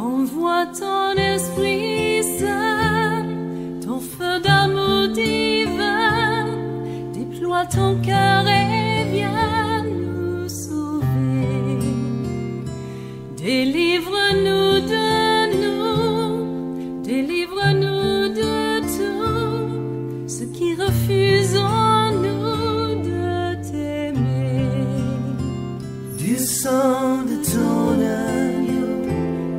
Envoie ton Esprit Saint, ton feu d'amour divin, déploie ton cœur et viens nous sauver. Délivre-nous délivre-nous de tout ce qui refuse en nous de t'aimer. Du sang de ton agneau,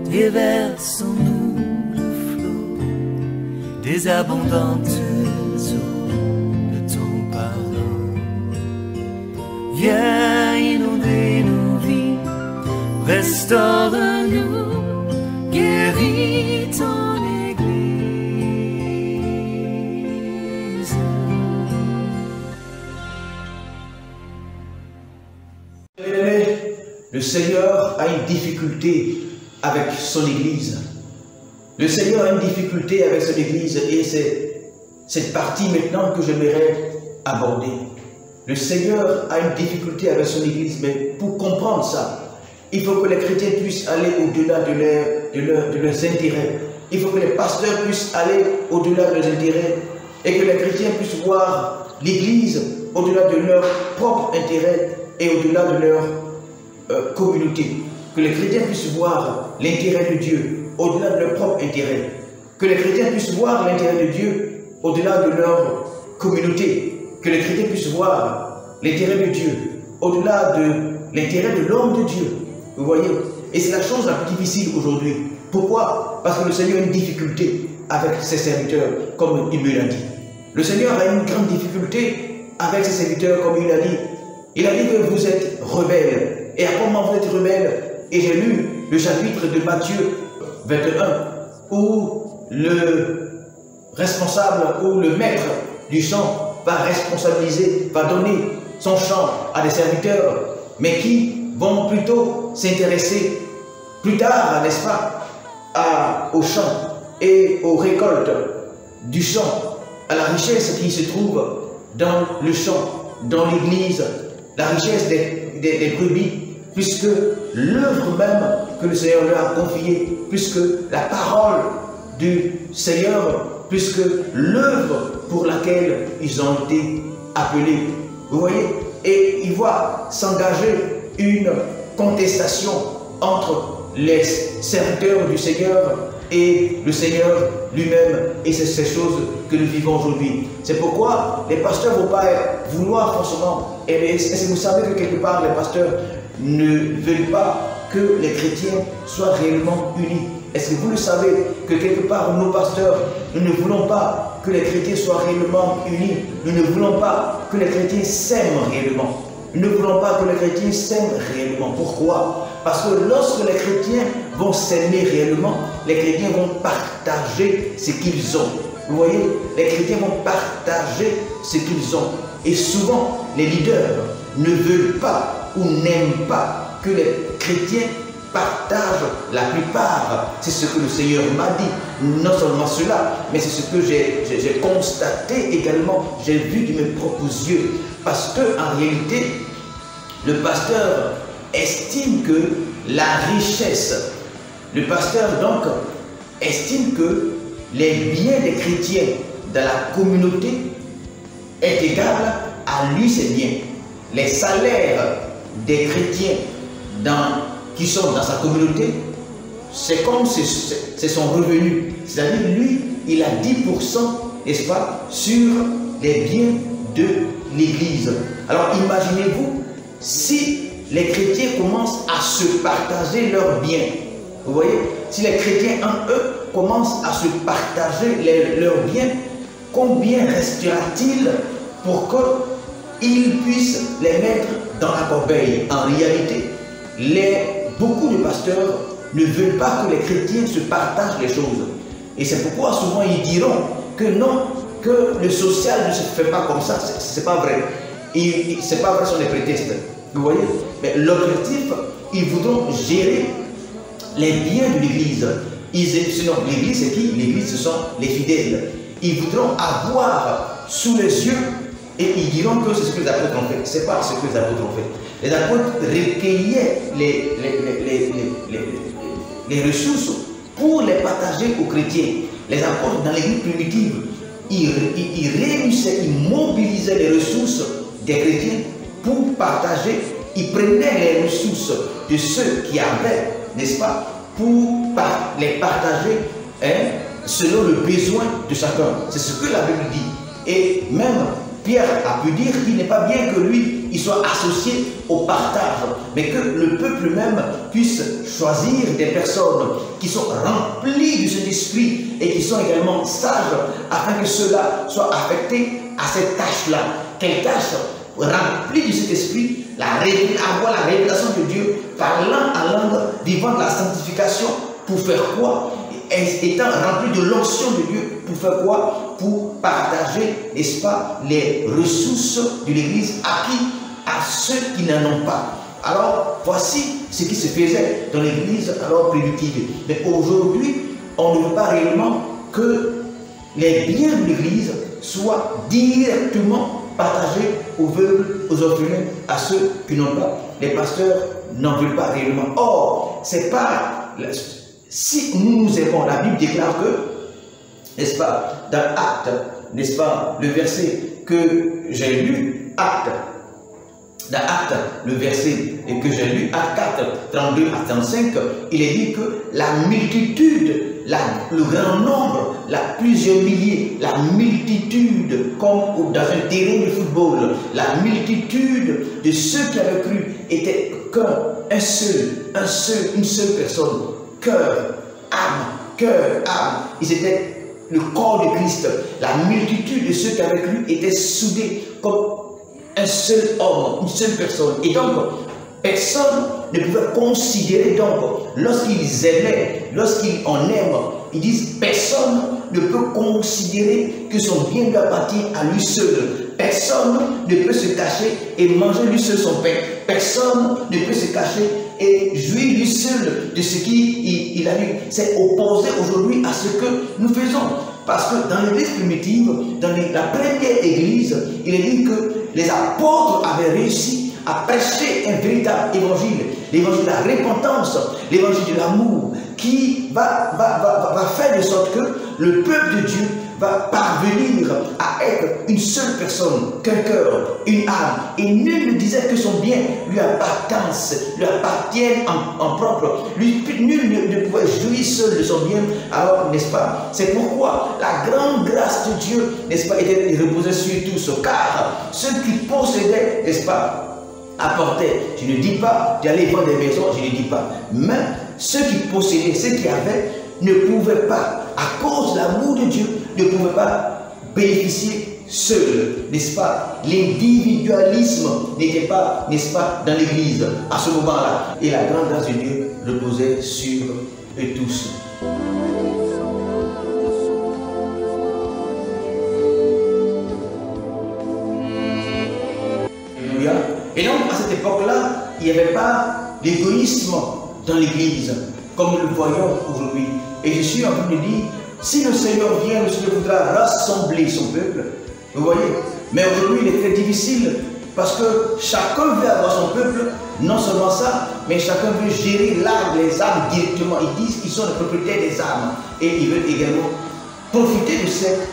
déversons-nous le flot des abondantes eaux de ton pardon. Viens inonder nos vies, restaure-nous, guéris ton Église. Le Seigneur a une difficulté avec son Église. Le Seigneur a une difficulté avec son Église et c'est cette partie maintenant que j'aimerais aborder. Le Seigneur a une difficulté avec son Église, mais pour comprendre ça, il faut que les chrétiens puissent aller au-delà de leurs intérêts. Il faut que les pasteurs puissent aller au-delà de leurs intérêts et que les chrétiens puissent voir l'Église au-delà de leurs propres intérêts et au-delà de leur communauté. Que les chrétiens puissent voir l'intérêt de Dieu au-delà de leur propre intérêt. Que les chrétiens puissent voir l'intérêt de Dieu au-delà de leur communauté. Que les chrétiens puissent voir l'intérêt de Dieu au-delà de l'intérêt de l'homme de Dieu. Vous voyez? Et c'est la chose la plus difficile aujourd'hui. Pourquoi? Parce que le Seigneur a une difficulté avec ses serviteurs, comme il me l'a dit. Le Seigneur a une grande difficulté avec ses serviteurs, comme il l'a dit. Il a dit que vous êtes rebelles. Et à comment vous êtes rebelles? Et j'ai lu le chapitre de Matthieu 21, où le responsable ou le maître du champ va responsabiliser, va donner son champ à des serviteurs, mais qui vont plutôt s'intéresser plus tard, n'est-ce pas, au champ et aux récoltes du champ, à la richesse qui se trouve dans le champ, dans l'église, la richesse des brebis, puisque l'œuvre même que le Seigneur leur a confiée, puisque la parole du Seigneur, puisque l'œuvre pour laquelle ils ont été appelés. Vous voyez? Et il va s'engager une contestation entre les serviteurs du Seigneur et le Seigneur lui-même. Et c'est ces choses que nous vivons aujourd'hui. C'est pourquoi les pasteurs ne vont pas vouloir forcément. Est-ce que vous savez que quelque part les pasteurs ne veulent pas que les chrétiens soient réellement unis? Est-ce que vous le savez que quelque part nos pasteurs, nous ne voulons pas que les chrétiens soient réellement unis? Nous ne voulons pas que les chrétiens s'aiment réellement. Nous ne voulons pas que les chrétiens s'aiment réellement. Pourquoi? Parce que lorsque les chrétiens vont s'aimer réellement, les chrétiens vont partager ce qu'ils ont. Vous voyez? Les chrétiens vont partager ce qu'ils ont. Et souvent, les leaders ne veulent pas ou n'aiment pas que les chrétiens partagent la plupart. C'est ce que le Seigneur m'a dit. Non seulement cela, mais c'est ce que j'ai constaté également, j'ai vu de mes propres yeux. Parce que en réalité, le pasteur estime que la richesse, le pasteur donc estime que les biens des chrétiens dans la communauté est égal à lui ses biens. Les salaires des chrétiens qui sont dans sa communauté, c'est comme c'est son revenu. C'est-à-dire, lui, il a 10%, n'est-ce pas, sur les biens de l'Église. Alors, imaginez-vous, si les chrétiens commencent à se partager leurs biens, vous voyez, si les chrétiens en eux commencent à se partager leurs biens, combien restera-t-il pour qu'ils puissent les mettre dans la corbeille? En réalité, beaucoup de pasteurs ne veulent pas que les chrétiens se partagent les choses. Et c'est pourquoi souvent ils diront que non, que le social ne se fait pas comme ça. C'est pas vrai. C'est pas vrai, ce sont des prétextes. Vous voyez? Mais l'objectif, ils voudront gérer les biens de l'Église. Sinon, l'Église, c'est qui? L'Église, ce sont les fidèles. Ils voudront avoir sous les yeux et ils diront que c'est ce que les apôtres ont fait. Ce n'est pas ce que les apôtres ont fait. Les apôtres recueillaient les ressources pour les partager aux chrétiens. Les apôtres dans l'église primitive, ils réunissaient, ils mobilisaient les ressources des chrétiens pour partager. Ils prenaient les ressources de ceux qui avaient, n'est-ce pas, pour les partager selon le besoin de chacun. C'est ce que la Bible dit. Et même Pierre a pu dire qu'il n'est pas bien que lui, il soit associé au partage, mais que le peuple même puisse choisir des personnes qui sont remplies de cet esprit et qui sont également sages, afin que ceux-là soient affectés à cette tâche-là. Quelle tâche? Remplie de cet esprit, avoir la révélation de Dieu, parlant en langue, vivant de la sanctification, pour faire quoi? Étant rempli de l'onction de Dieu, pour faire quoi? Pour partager, n'est-ce pas, les ressources de l'Église à qui? À ceux qui n'en ont pas. Alors, voici ce qui se faisait dans l'Église alors primitive. Mais aujourd'hui, on ne veut pas réellement que les biens de l'Église soient directement partagés aux veuves, aux orphelins, à ceux qui n'ont pas. Les pasteurs n'en veulent pas réellement. Or, c'est pas... Si nous nous aimons, la Bible déclare que, n'est-ce pas, dans Actes, n'est-ce pas, le verset que j'ai lu, dans Actes, le verset que j'ai lu, Actes 4, 32 à 35, il est dit que la multitude, le grand nombre, plusieurs milliers, la multitude, comme dans un terrain de football, la multitude de ceux qui avaient cru était une seule personne. Cœur, âme. Ils étaient le corps de Christ. La multitude de ceux qui avaient cru étaient soudés comme un seul homme, une seule personne. Et donc, personne ne pouvait considérer, donc, lorsqu'ils aimaient, lorsqu'on aime, ils disent, personne ne peut considérer que son bien lui appartient à lui seul. Personne ne peut se cacher et manger lui seul son pain. Personne ne peut se cacher et jouir lui seul de ce qu'il a eu. C'est opposé aujourd'hui à ce que nous faisons. Parce que dans l'église primitive, dans la première église, il est dit que les apôtres avaient réussi à prêcher un véritable évangile. L'évangile de la repentance, l'évangile de l'amour, qui va faire de sorte que le peuple de Dieu va parvenir à être une seule personne, qu'un cœur, une âme. Et nul ne disait que son bien lui appartienne en propre. Nul ne pouvait jouir seul de son bien. Alors, n'est-ce pas? C'est pourquoi la grande grâce de Dieu, n'est-ce pas, était reposée sur tous. Car ceux qui possédaient, n'est-ce pas, apportaient. Je ne dis pas d'aller vendre des maisons, je ne dis pas. Mais ceux qui possédaient, ceux qui avaient, ne pouvaient pas, à cause de l'amour de Dieu, ne pouvaient pas bénéficier seuls, n'est-ce pas? L'individualisme n'était pas, n'est-ce pas, dans l'église à ce moment-là. Et la grande grâce de Dieu reposait sur eux tous. Alléluia. Et donc, à cette époque-là, il n'y avait pas d'égoïsme dans l'église, comme nous le voyons aujourd'hui. Et je suis en train de dire, si le Seigneur vient, le Seigneur voudra rassembler son peuple. Vous voyez? Mais aujourd'hui, il est très difficile parce que chacun veut avoir son peuple. Non seulement ça, mais chacun veut gérer les âmes directement. Ils disent qu'ils sont les propriétaires des âmes. Et ils veulent également profiter de cette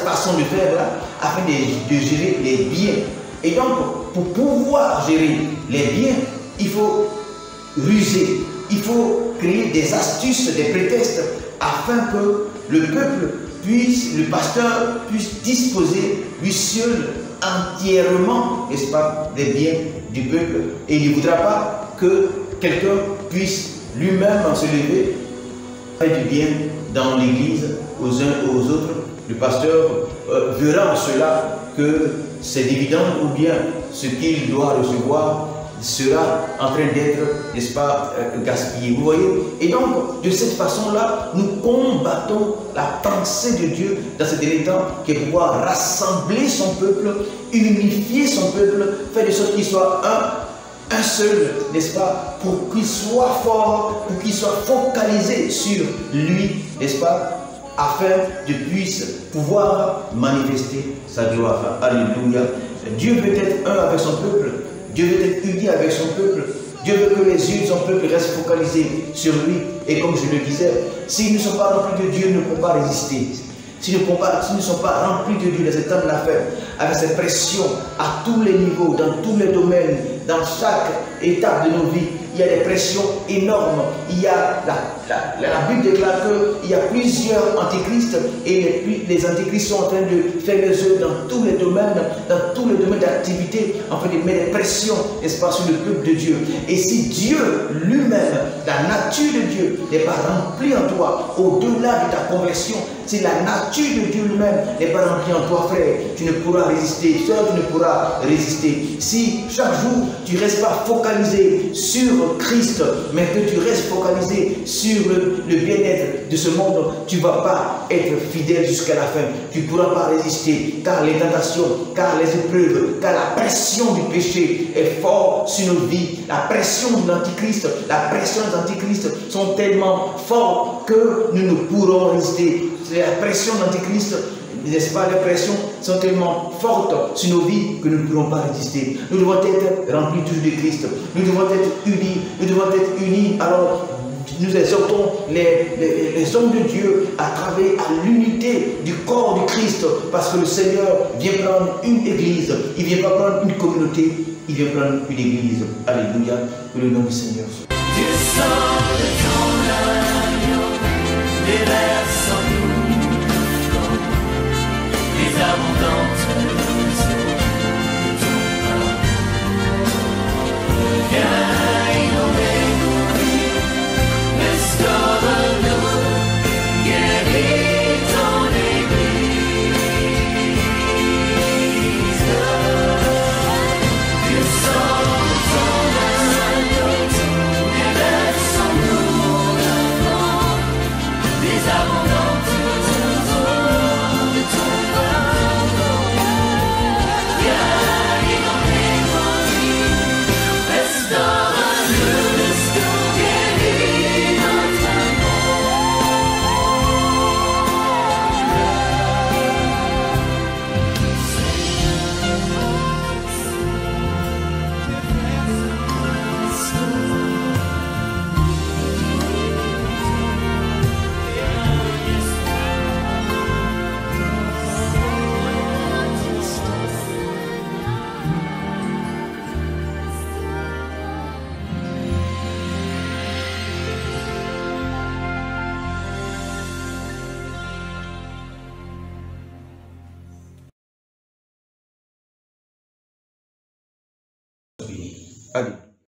façon de faire là, afin de gérer les biens. Et donc, pour pouvoir gérer les biens, il faut ruser. Il faut créer des astuces, des prétextes, afin que le peuple puisse, le pasteur puisse disposer lui seul entièrement, n'est-ce pas, des biens du peuple. Et il ne voudra pas que quelqu'un puisse lui-même se lever, faire du bien dans l'église aux uns aux autres. Le pasteur verra en cela que c'est dividende ou bien ce qu'il doit recevoir sera en train d'être, n'est-ce pas, gaspillé. Vous voyez? Et donc, de cette façon-là, nous combattons la pensée de Dieu dans ce dernier temps, qui est pouvoir rassembler son peuple, unifier son peuple, faire de sorte qu'il soit un seul, n'est-ce pas, pour qu'il soit fort, pour qu'il soit focalisé sur lui, n'est-ce pas, afin de puisse pouvoir manifester sa gloire. Alléluia. Dieu veut être un avec son peuple. Dieu veut être uni avec son peuple. Dieu veut que les yeux de son peuple restent focalisés sur lui. Et comme je le disais, s'ils ne sont pas remplis de Dieu, ils ne pourront pas résister. S'ils ne sont pas remplis de Dieu dans cet temps de l'affaire, avec cette pression à tous les niveaux, dans tous les domaines, dans chaque étape de nos vies, il y a des pressions énormes. Il y a la Bible déclare qu'il y a plusieurs antéchrists et les antéchrists sont en train de faire les œuvres dans tous les domaines d'activité, en fait de mettre des pressions, n'est-ce pas, sur le peuple de Dieu. Et si Dieu lui-même, la nature de Dieu n'est pas remplie en toi, au-delà de ta conversion, si la nature de Dieu lui-même n'est pas remplie en toi, frère, tu ne pourras résister, soeur, tu ne pourras résister. Si chaque jour tu ne restes pas focalisé sur Christ, mais que tu restes focalisé sur le bien-être de ce monde, tu ne vas pas être fidèle jusqu'à la fin. Tu ne pourras pas résister, car les tentations, car les épreuves, car la pression du péché est forte sur nos vies. La pression de l'antichrist, la pression des antichrists sont tellement fortes que nous ne pourrons résister. La pression de l'antichrist, n'est-ce pas, les pressions sont tellement fortes sur nos vies que nous ne pourrons pas résister. Nous devons être remplis toujours de Christ. Nous devons être unis. Nous devons être unis. Alors, nous exhortons les hommes de Dieu à travailler à l'unité du corps du Christ, parce que le Seigneur vient prendre une église. Il ne vient pas prendre une communauté, il vient prendre une église. Alléluia, que le nom du Seigneur soit. Du sang de ton agneau, déverse en nous le flot, les abondantes eaux de ton pain. Viens inonder nos vies, restaure-nous, guéris ton église. Du sang de ton agneau, déverse en nous le flot, les abondantes eaux de ton pain. Viens inonder nos vies, restaure-nous, guéris notre Allez.